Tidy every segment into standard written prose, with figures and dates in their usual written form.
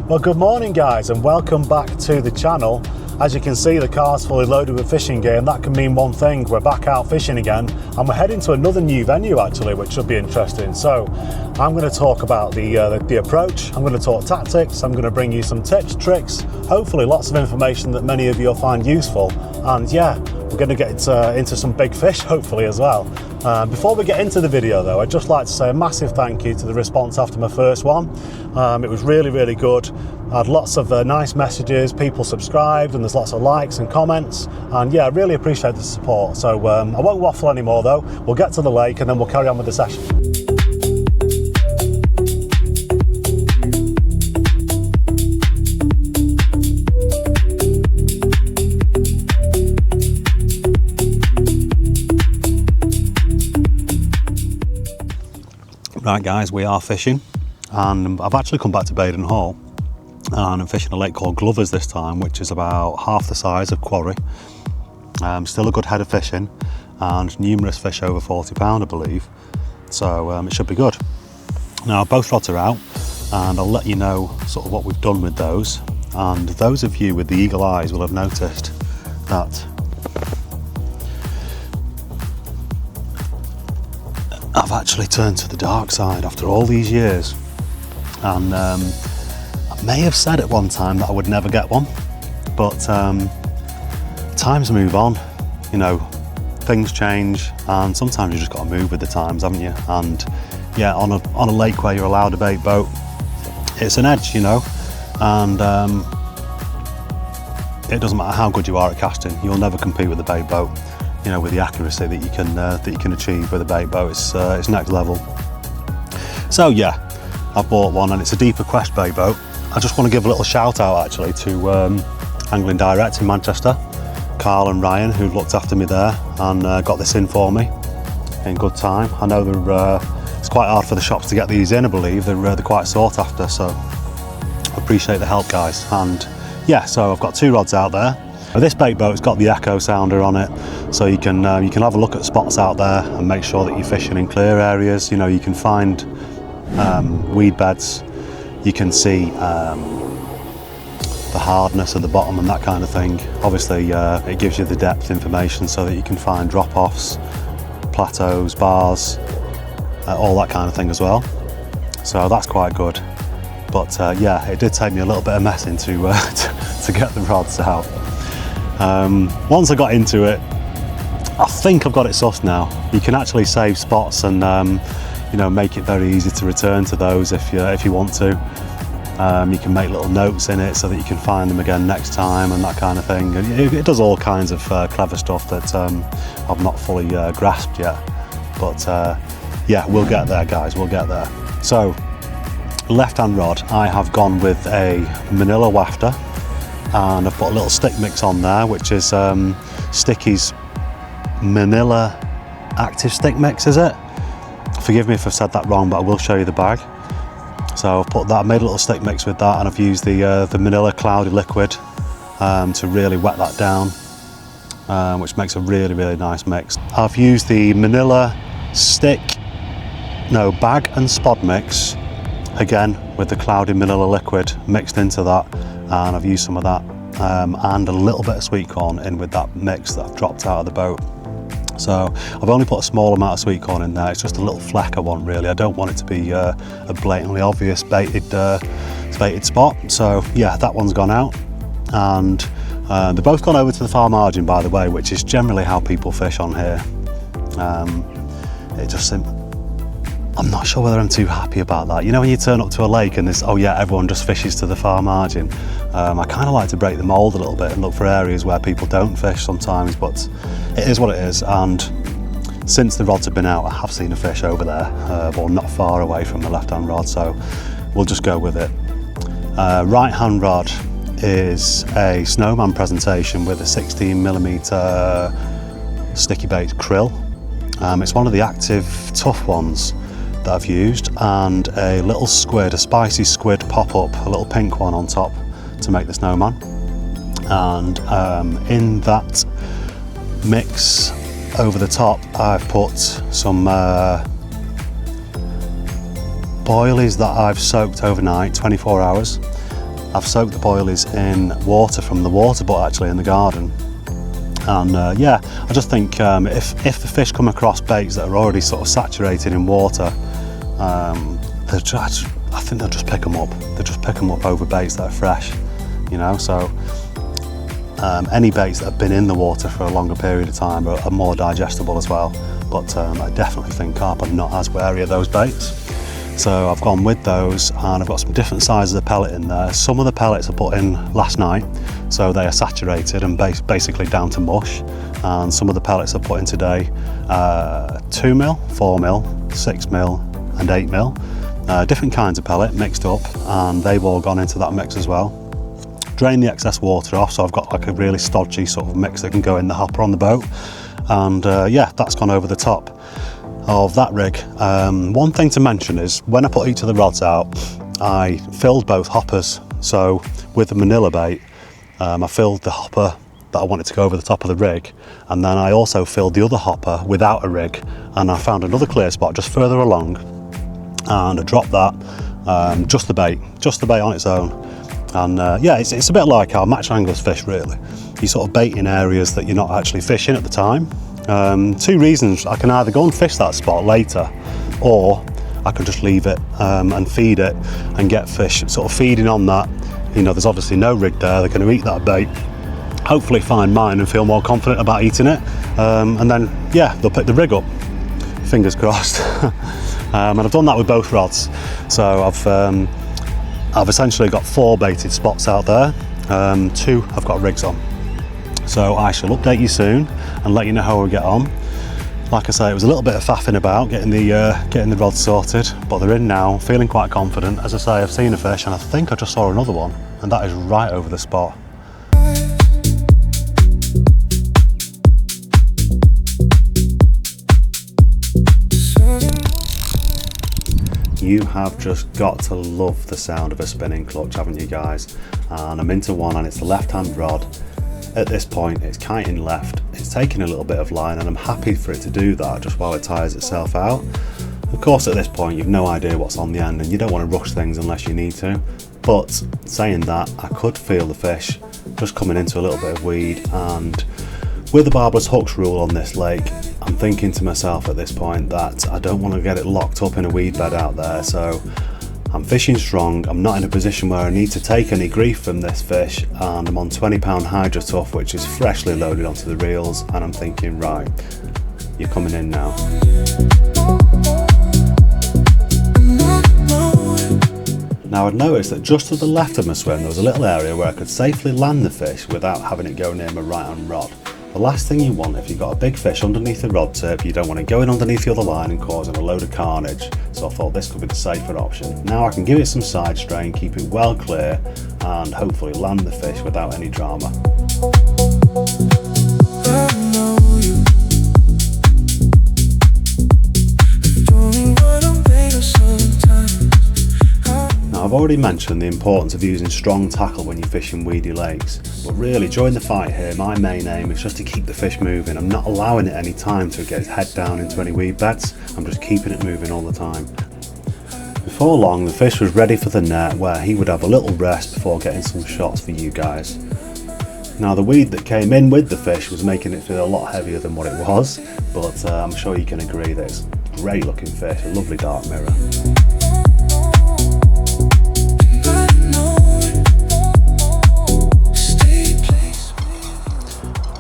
Well, good morning guys and welcome back to the channel. As you can see, the car's fully loaded with fishing gear, and that can mean one thing: we're back out fishing again, and we're heading to another new venue actually, which should be interesting. So I'm going to talk about the approach, I'm going to talk tactics, I'm going to bring you some tips, tricks, hopefully lots of information that many of you will find useful, and yeah, we're going to get into some big fish hopefully as well. Before we get into the video though, I'd just like to say a massive thank you to the response after my first one. It was really good. I had lots of nice messages, people subscribed, and there's lots of likes and comments, and yeah, I really appreciate the support. So I won't waffle anymore though, we'll get to the lake and then we'll carry on with the session. Right guys, we are fishing, and I've actually come back to Baden Hall, and I'm fishing a lake called Glover's this time, which is about half the size of Quarry. Still a good head of fishing, and numerous fish over 40 pound I believe, so it should be good. Now both rods are out, and I'll let you know sort of what we've done with those, and those of you with the eagle eyes will have noticed that I've actually turned to the dark side after all these years, and I may have said at one time that I would never get one, but times move on, you know, things change, and sometimes you just got to move with the times, haven't you? And yeah, on a lake where you're allowed a bait boat, it's an edge, you know, and it doesn't matter how good you are at casting, you'll never compete with a bait boat. You know, with the accuracy that you can achieve with a bait boat, it's next level. So yeah, I bought one, and it's a Deeper Quest bait boat. I just want to give a little shout out actually to Angling Direct in Manchester, Carl and Ryan, who looked after me there and got this in for me in good time. I know it's quite hard for the shops to get these in, I believe. They're quite sought after, so I appreciate the help guys. And yeah, so I've got two rods out there. This bait boat's got the echo sounder on it, so you can have a look at spots out there and make sure that you're fishing in clear areas. You know, you can find weed beds, you can see the hardness of the bottom and that kind of thing. Obviously it gives you the depth information so that you can find drop-offs, plateaus, bars, all that kind of thing as well. So that's quite good. But yeah, it did take me a little bit of messing to get the rods out. Once I got into it, I think I've got it sussed now. You can actually save spots and you know, make it very easy to return to those if you want to. You can make little notes in it so that you can find them again next time and that kind of thing. And it does all kinds of clever stuff that I've not fully grasped yet. But yeah, we'll get there guys, we'll get there. So left-hand rod, I have gone with a Manila wafter, and I've put a little stick mix on there, which is Sticky's Manila Active Stick Mix, is it? Forgive me if I've said that wrong, but I will show you the bag. So I've put that, I made a little stick mix with that, and I've used the Manila Cloudy Liquid to really wet that down, which makes a really nice mix. I've used the Manila bag and spod mix, again with the Cloudy Manila Liquid mixed into that, and I've used some of that and a little bit of sweet corn in with that mix that I've dropped out of the boat. So I've only put a small amount of sweet corn in there. It's just a little fleck I want really. I don't want it to be a blatantly obvious baited spot. So yeah, that one's gone out, and they've both gone over to the far margin, by the way, which is generally how people fish on here. It just I'm not sure whether I'm too happy about that. You know, when you turn up to a lake and there's, oh yeah, everyone just fishes to the far margin. I kind of like to break the mould a little bit and look for areas where people don't fish sometimes, but it is what it is. And since the rods have been out, I have seen a fish over there, or not far away from the left-hand rod, so we'll just go with it. Right-hand rod is a snowman presentation with a 16mm sticky bait krill. It's one of the active tough ones that I've used, and a little squid, a spicy squid pop-up, a little pink one on top to make the snowman. And in that mix over the top I've put some boilies that I've soaked overnight, 24 hours, I've soaked the boilies in water from the water butt actually in the garden. And yeah, I just think if the fish come across baits that are already sort of saturated in water, I think they'll just pick them up. They'll just pick them up over baits that are fresh, you know. So any baits that have been in the water for a longer period of time are more digestible as well. But I definitely think carp are not as wary of those baits. So I've gone with those, and I've got some different sizes of pellet in there. Some of the pellets I put in last night, so they are saturated and basically down to mush. And some of the pellets I put in today, 2mm, 4mm, 6mm and 8mm. Different kinds of pellet mixed up, and they've all gone into that mix as well. Drain the excess water off, so I've got like a really stodgy sort of mix that can go in the hopper on the boat. And yeah, that's gone over the top of that rig. One thing to mention is when I put each of the rods out, I filled both hoppers. So with the manila bait, I filled the hopper that I wanted to go over the top of the rig, and then I also filled the other hopper without a rig, and I found another clear spot just further along, and I dropped that, just the bait on its own. And yeah, it's a bit like how match anglers fish really. You sort of bait in areas that you're not actually fishing at the time. Two reasons: I can either go and fish that spot later, or I can just leave it and feed it and get fish sort of feeding on that. You know, there's obviously no rig there, they're going to eat that bait, hopefully find mine and feel more confident about eating it, and then yeah, they'll pick the rig up, fingers crossed. And I've done that with both rods. So I've essentially got 4 baited spots out there, 2 I've got rigs on. So I shall update you soon and let you know how we get on. Like I say, it was a little bit of faffing about getting the rods sorted, but they're in now, feeling quite confident. As I say, I've seen a fish and I think I just saw another one, and that is right over the spot. You have just got to love the sound of a spinning clutch, haven't you guys? And I'm into one, and it's the left-hand rod. At this point, it's kiting left. It's taking a little bit of line, and I'm happy for it to do that just while it tires itself out. Of course, at this point, you've no idea what's on the end, and you don't want to rush things unless you need to. But saying that, I could feel the fish just coming into a little bit of weed, and with the barbless hooks rule on this lake, I'm thinking to myself at this point that I don't want to get it locked up in a weed bed out there. So I'm fishing strong. I'm not in a position where I need to take any grief from this fish, and I'm on 20-pound Hydro Tough, which is freshly loaded onto the reels, and I'm thinking, right, you're coming in now. Now I'd noticed that just to the left of my swim there was a little area where I could safely land the fish without having it go near my right hand rod. The last thing you want if you've got a big fish underneath the rod tip, you don't want it going underneath the other line and causing a load of carnage. So I thought this could be the safer option. Now I can give it some side strain, keep it well clear, and hopefully land the fish without any drama. I've already mentioned the importance of using strong tackle when you're fishing weedy lakes, but really during the fight here my main aim is just to keep the fish moving. I'm not allowing it any time to get its head down into any weed beds, I'm just keeping it moving all the time. Before long the fish was ready for the net, where he would have a little rest before getting some shots for you guys. Now the weed that came in with the fish was making it feel a lot heavier than what it was, but I'm sure you can agree that it's a great looking fish, a lovely dark mirror.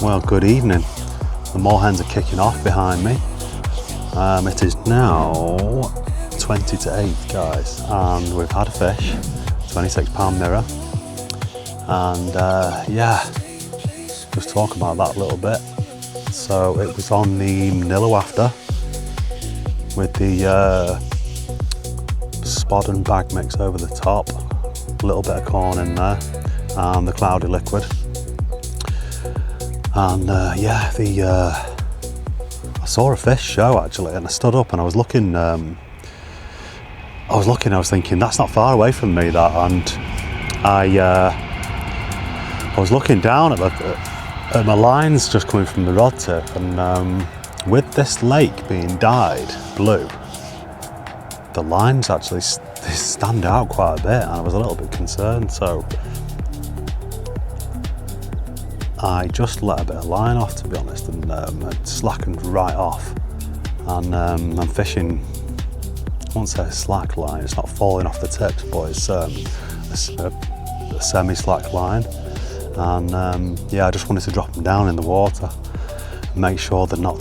Well, good evening. The moorhens are kicking off behind me. It is now 20 to 8, guys, and we've had a fish, 26-pound mirror, and yeah, just talk about that a little bit. So it was on the Manila wafter with the spod and bag mix over the top, a little bit of corn in there, and the cloudy liquid. And yeah, I saw a fish show actually, and I stood up and I was looking, I was thinking that's not far away from me, that, and I was looking down at my lines just coming from the rod tip, and with this lake being dyed blue, the lines actually they stand out quite a bit, and I was a little bit concerned, so I just let a bit of line off, to be honest, and it slackened right off. And I'm fishing, I won't say a slack line, it's not falling off the tips, but it's a semi-slack line. And yeah, I just wanted to drop them down in the water, make sure they're not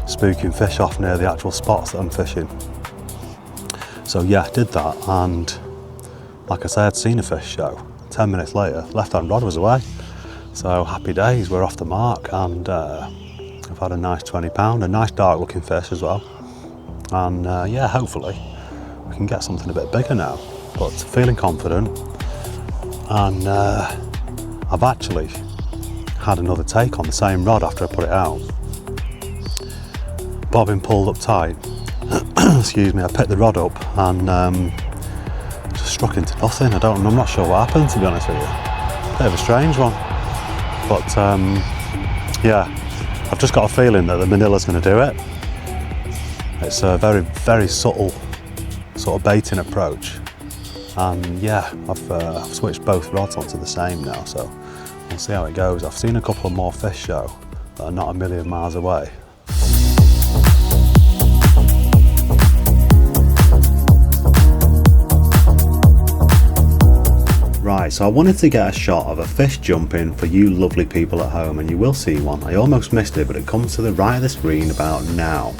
spooking fish off near the actual spots that I'm fishing. So yeah, did that, and like I said, I'd seen a fish show. 10 minutes later, left-hand rod was away. So happy days, we're off the mark, and I've had a nice 20 pound, a nice dark looking fish as well. And yeah, hopefully we can get something a bit bigger now, but feeling confident. And I've actually had another take on the same rod after I put it out. Bobbin pulled up tight. Excuse me, I picked the rod up and just struck into nothing. I'm not sure what happened, to be honest with you. Bit of a strange one. But yeah, I've just got a feeling that the Manila's going to do it. It's a very, very subtle sort of baiting approach. And yeah, I've switched both rods onto the same now, so we'll see how it goes. I've seen a couple of more fish show that are not a million miles away. Right, so I wanted to get a shot of a fish jumping for you lovely people at home, and you will see one. I almost missed it, but it comes to the right of the screen about now.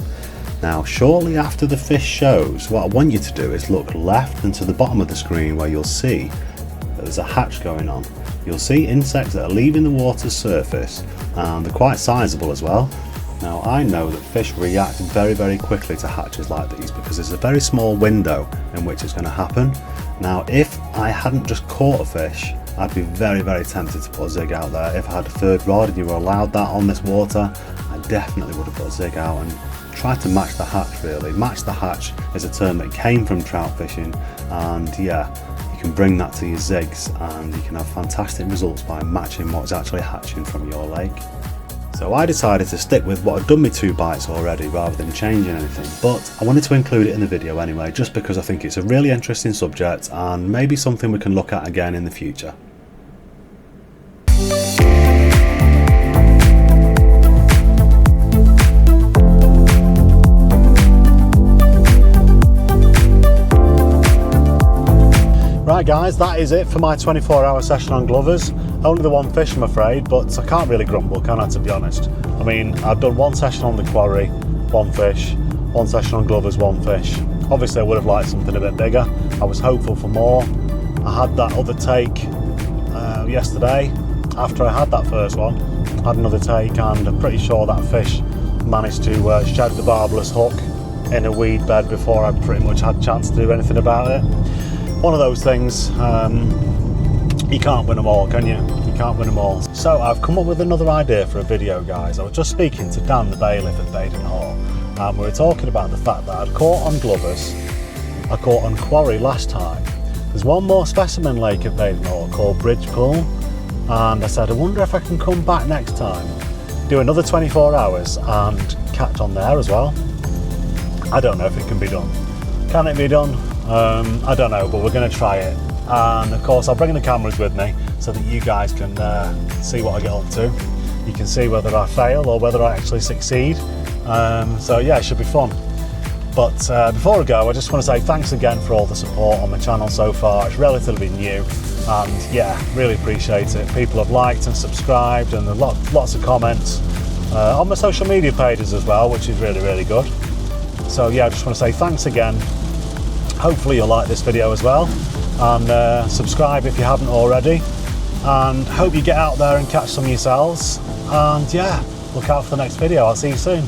Now, shortly after the fish shows, what I want you to do is look left and to the bottom of the screen, where you'll see that there's a hatch going on. You'll see insects that are leaving the water's surface, and they're quite sizable as well. Now, I know that fish react very, very quickly to hatches like these because there's a very small window in which it's going to happen. Now, if I hadn't just caught a fish, I'd be very, very tempted to put a zig out there. If I had a third rod and you were allowed that on this water, I definitely would have put a zig out and tried to match the hatch, really. Match the hatch is a term that came from trout fishing, and yeah, you can bring that to your zigs and you can have fantastic results by matching what's actually hatching from your lake. So I decided to stick with what had done me 2 bites already rather than changing anything, but I wanted to include it in the video anyway, just because I think it's a really interesting subject and maybe something we can look at again in the future. Right guys, that is it for my 24-hour session on Glovers. Only the one fish, I'm afraid, but I can't really grumble, can I, to be honest? I mean, I've done 1 session on the quarry, 1 fish, 1 session on Glovers, 1 fish. Obviously I would have liked something a bit bigger. I was hopeful for more. I had that other take yesterday. After I had that first one, I had another take, and I'm pretty sure that fish managed to shed the barbless hook in a weed bed before I pretty much had a chance to do anything about it. One of those things, you can't win them all, can you? You can't win them all. So I've come up with another idea for a video, guys. I was just speaking to Dan, the bailiff at Baden Hall, and we were talking about the fact that I'd caught on Glovers, I caught on quarry last time. There's one more specimen lake at Baden Hall called Bridge Pool, and I said, I wonder if I can come back next time, do another 24 hours and catch on there as well. I don't know if it can be done. Can it be done? I don't know, but we're going to try it. And of course I'll bring the cameras with me so that you guys can see what I get up to. You can see whether I fail or whether I actually succeed. So yeah, it should be fun. But before I go, I just want to say thanks again for all the support on my channel so far. It's relatively new, and yeah, really appreciate it. People have liked and subscribed, and lots of comments on my social media pages as well, which is really, really good. So yeah, I just want to say thanks again. Hopefully you'll like this video as well, and subscribe if you haven't already, and hope you get out there and catch some yourselves. And yeah, look out for the next video. I'll see you soon.